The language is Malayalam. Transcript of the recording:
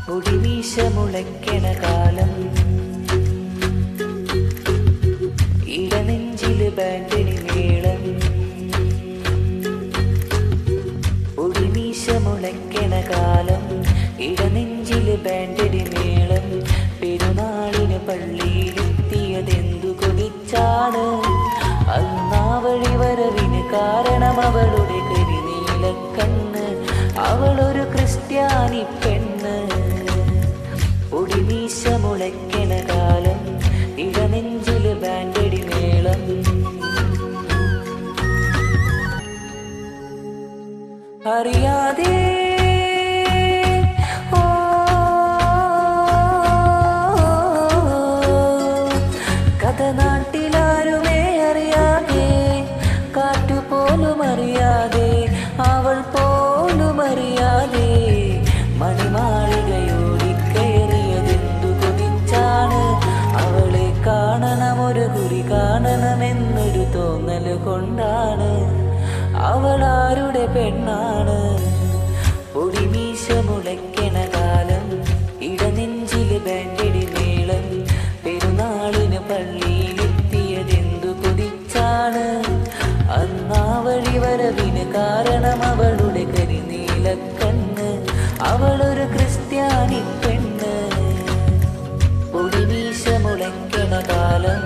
മുടിമീശ മുളയ്ക്കണ കാലം, ഇടനെഞ്ചില് ബാൻഡടി മേളം. മുടിമീശ മുളയ്ക്കണ കാലം, ഇടനെഞ്ചില് ബാൻഡടി മേളം. പെരുന്നാളിന് പള്ളിയിലെത്തിയതെന്തു കൊതിച്ചാണ്, അന്നാ വഴി വരവിന് കാരണം അവളുടെ കരിനീലക്കണ്ണ്. അവളൊരു ക്രിസ്ത്യാനി പെണ്ണ്. ഒടിമീശ മുളയ്ക്കണ കാലം, ഇടനെഞ്ചില് ബാൻഡടി മേളം. അറിയാതെ കഥ നാട്ടിലാരുമേ അറിയാതെ, കാറ്റുപോലും അറിയാതെ, അവൾ പോലും അറിയാതെ മണിമാളികയോടിക്കയറിയതെന്തു കൊതിച്ചാണ്. അവളെ കാണണം, ഒരു കുറി കാണണമെന്നൊരു തോന്നല് കൊണ്ടാണ്. അവളാരുടെ പെണ്ണാണ്? പൊടിമീശ മുളയ്ക്കണ കാലം, ഇടനെഞ്ചില് ബാൻഡടി മേളം. പെരുന്നാളിന് പള്ളിയിലെത്തിയതെന്തു കൊതിച്ചാണ്, അന്നാ വഴി വരവിന് കാരണം അവളുടെ കരിനീലക്കണ്ണ്. അവളൊരു ക്രിസ്ത്യാനി പെണ്ണ്. പൊടിമീശ മുളയ്ക്കണ കാലം,